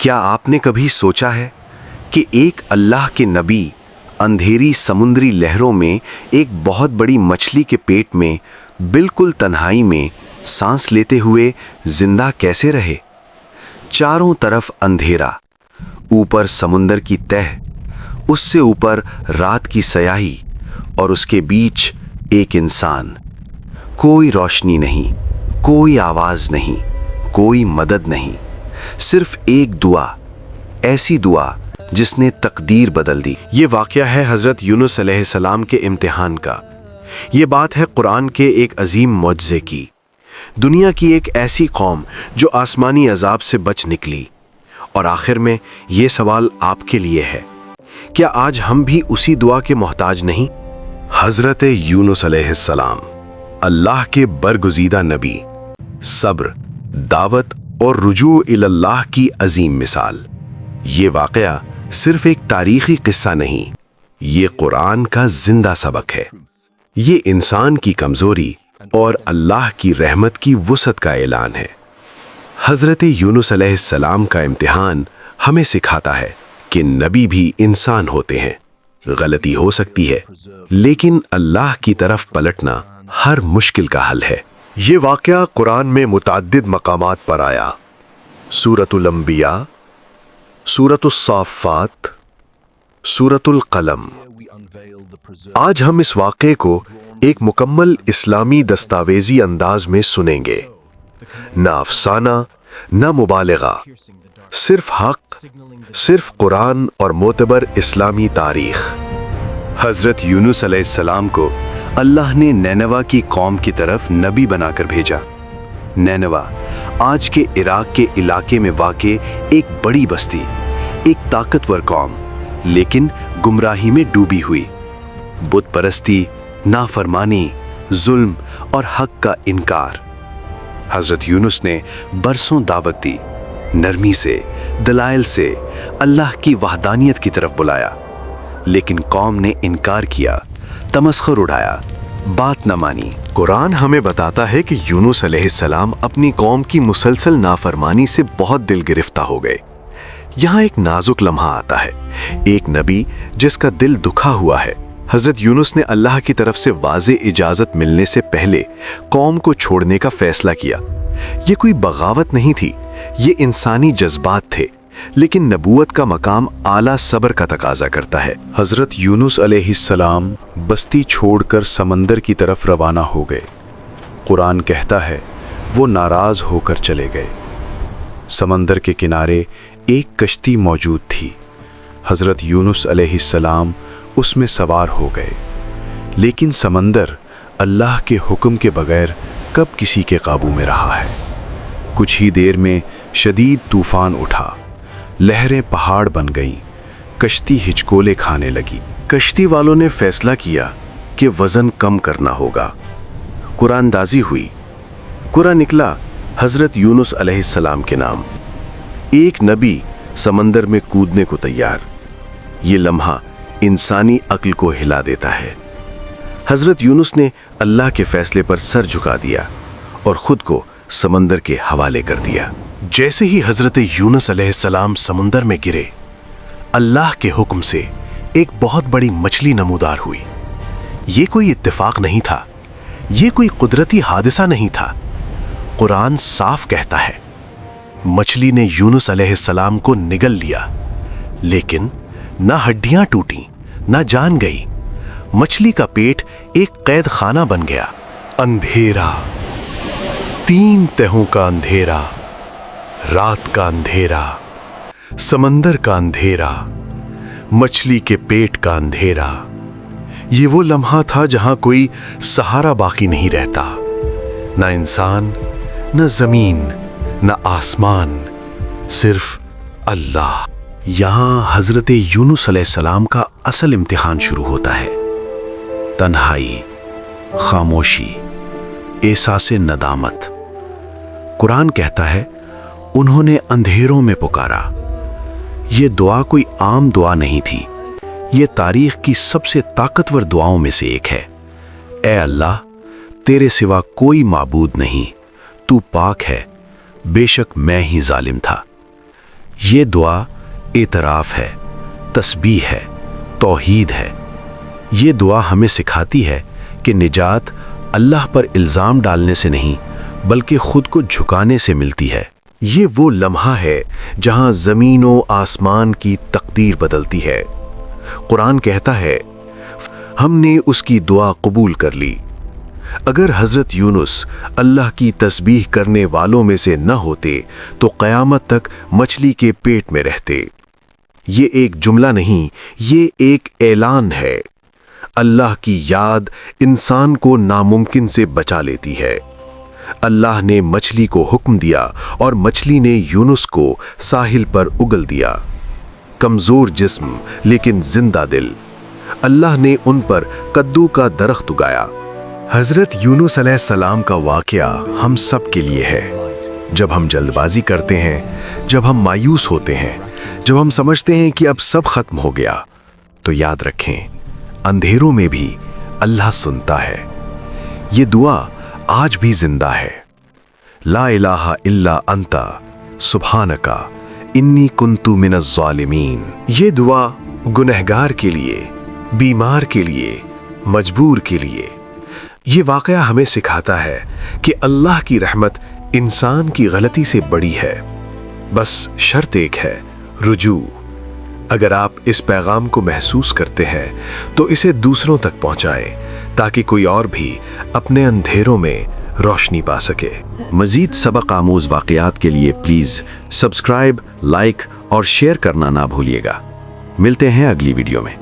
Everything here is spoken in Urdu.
کیا آپ نے کبھی سوچا ہے کہ ایک اللہ کے نبی اندھیری سمندری لہروں میں ایک بہت بڑی مچھلی کے پیٹ میں بالکل تنہائی میں سانس لیتے ہوئے زندہ کیسے رہے؟ چاروں طرف اندھیرا، اوپر سمندر کی تہ، اس سے اوپر رات کی سیاہی، اور اس کے بیچ ایک انسان۔ کوئی روشنی نہیں، کوئی آواز نہیں، کوئی مدد نہیں، صرف ایک دعا، ایسی دعا جس نے تقدیر بدل دی۔ یہ واقعہ ہے حضرت یونس علیہ السلام کے امتحان کا۔ یہ بات ہے قرآن کے ایک عظیم معجزے کی، دنیا کی ایک ایسی قوم جو آسمانی عذاب سے بچ نکلی۔ اور آخر میں یہ سوال آپ کے لیے ہے، کیا آج ہم بھی اسی دعا کے محتاج نہیں؟ حضرت یونس علیہ السلام، اللہ کے برگزیدہ نبی، صبر، دعوت اور رجوع اللہ کی عظیم مثال۔ یہ واقعہ صرف ایک تاریخی قصہ نہیں، یہ قرآن کا زندہ سبق ہے۔ یہ انسان کی کمزوری اور اللہ کی رحمت کی وسعت کا اعلان ہے۔ حضرت یونس علیہ السلام کا امتحان ہمیں سکھاتا ہے کہ نبی بھی انسان ہوتے ہیں، غلطی ہو سکتی ہے، لیکن اللہ کی طرف پلٹنا ہر مشکل کا حل ہے۔ یہ واقعہ قرآن میں متعدد مقامات پر آیا، سورۃ الانبیاء، سورۃ الصافات، سورۃ القلم۔ آج ہم اس واقعے کو ایک مکمل اسلامی دستاویزی انداز میں سنیں گے، نہ افسانہ، نہ مبالغہ، صرف حق، صرف قرآن اور معتبر اسلامی تاریخ۔ حضرت یونس علیہ السلام کو اللہ نے نینوا کی قوم کی طرف نبی بنا کر بھیجا۔ نینوا آج کے عراق کے علاقے میں واقع ایک بڑی بستی، ایک طاقتور قوم، لیکن گمراہی میں ڈوبی ہوئی۔ بت پرستی، نافرمانی، ظلم اور حق کا انکار۔ حضرت یونس نے برسوں دعوت دی، نرمی سے، دلائل سے اللہ کی وحدانیت کی طرف بلایا، لیکن قوم نے انکار کیا، تمسخر اڑایا، بات نہ مانی۔ قرآن ہمیں بتاتا ہے کہ یونس علیہ السلام اپنی قوم کی مسلسل نافرمانی سے بہت دل گرفتہ ہو گئے۔ یہاں ایک نازک لمحہ آتا ہے، ایک نبی جس کا دل دکھا ہوا ہے۔ حضرت یونس نے اللہ کی طرف سے واضح اجازت ملنے سے پہلے قوم کو چھوڑنے کا فیصلہ کیا۔ یہ کوئی بغاوت نہیں تھی، یہ انسانی جذبات تھے، لیکن نبوت کا مقام اعلیٰ صبر کا تقاضا کرتا ہے۔ حضرت یونس علیہ السلام بستی چھوڑ کر سمندر کی طرف روانہ ہو گئے۔ قرآن کہتا ہے وہ ناراض ہو کر چلے گئے۔ سمندر کے کنارے ایک کشتی موجود تھی۔ حضرت یونس علیہ السلام اس میں سوار ہو گئے، لیکن سمندر اللہ کے حکم کے بغیر کب کسی کے قابو میں رہا ہے؟ کچھ ہی دیر میں شدید طوفان اٹھا، لہریں پہاڑ بن گئیں، کشتی ہچکولے کھانے لگی۔ کشتی والوں نے فیصلہ کیا کہ وزن کم کرنا ہوگا۔ قرآن دازی ہوئی، قرآن نکلا حضرت یونس علیہ السلام کے نام۔ ایک نبی سمندر میں کودنے کو تیار۔ یہ لمحہ انسانی عقل کو ہلا دیتا ہے۔ حضرت یونس نے اللہ کے فیصلے پر سر جھکا دیا اور خود کو سمندر کے حوالے کر دیا۔ جیسے ہی حضرت یونس علیہ السلام سمندر میں گرے، اللہ کے حکم سے ایک بہت بڑی مچھلی نمودار ہوئی۔ یہ کوئی اتفاق نہیں تھا، یہ کوئی قدرتی حادثہ نہیں تھا۔ قرآن صاف کہتا ہے مچھلی نے یونس علیہ السلام کو نگل لیا، لیکن نہ ہڈیاں ٹوٹیں، نہ جان گئی۔ مچھلی کا پیٹ ایک قید خانہ بن گیا۔ اندھیرا، 3 تہوں کا اندھیرا، رات کا اندھیرا، سمندر کا اندھیرا، مچھلی کے پیٹ کا اندھیرا۔ یہ وہ لمحہ تھا جہاں کوئی سہارا باقی نہیں رہتا، نہ انسان، نہ زمین، نہ آسمان، صرف اللہ۔ یہاں حضرت یونس علیہ السلام کا اصل امتحان شروع ہوتا ہے۔ تنہائی، خاموشی، احساس ندامت۔ قرآن کہتا ہے انہوں نے اندھیروں میں پکارا۔ یہ دعا کوئی عام دعا نہیں تھی، یہ تاریخ کی سب سے طاقتور دعاؤں میں سے ایک ہے۔ اے اللہ، تیرے سوا کوئی معبود نہیں، تو پاک ہے، بے شک میں ہی ظالم تھا۔ یہ دعا اعتراف ہے، تسبیح ہے، توحید ہے۔ یہ دعا ہمیں سکھاتی ہے کہ نجات اللہ پر الزام ڈالنے سے نہیں بلکہ خود کو جھکانے سے ملتی ہے۔ یہ وہ لمحہ ہے جہاں زمین و آسمان کی تقدیر بدلتی ہے۔ قرآن کہتا ہے ہم نے اس کی دعا قبول کر لی۔ اگر حضرت یونس اللہ کی تسبیح کرنے والوں میں سے نہ ہوتے تو قیامت تک مچھلی کے پیٹ میں رہتے۔ یہ ایک جملہ نہیں، یہ ایک اعلان ہے۔ اللہ کی یاد انسان کو ناممکن سے بچا لیتی ہے۔ اللہ نے مچھلی کو حکم دیا اور مچھلی نے یونس کو ساحل پر اگل دیا۔ کمزور جسم لیکن زندہ دل۔ اللہ نے ان پر کدو کا درخت اگایا۔ حضرت یونس علیہ السلام کا واقعہ ہم سب کے لیے ہے۔ جب ہم جلد بازی کرتے ہیں، جب ہم مایوس ہوتے ہیں، جب ہم سمجھتے ہیں کہ اب سب ختم ہو گیا، تو یاد رکھیں اندھیروں میں بھی اللہ سنتا ہے۔ یہ دعا آج بھی زندہ ہے۔ لا الہ الا انت سبحانک انی کنت من الظالمین۔ یہ دعا گنہگار کے لیے، بیمار کے لیے، مجبور کے لیے۔ یہ واقعہ ہمیں سکھاتا ہے کہ اللہ کی رحمت انسان کی غلطی سے بڑی ہے۔ بس شرط ایک ہے، رجوع۔ اگر آپ اس پیغام کو محسوس کرتے ہیں تو اسے دوسروں تک پہنچائیں تاکہ کوئی اور بھی اپنے اندھیروں میں روشنی پا سکے۔ مزید سبق آموز واقعات کے لیے پلیز سبسکرائب، لائک اور شیئر کرنا نہ بھولیے گا۔ ملتے ہیں اگلی ویڈیو میں۔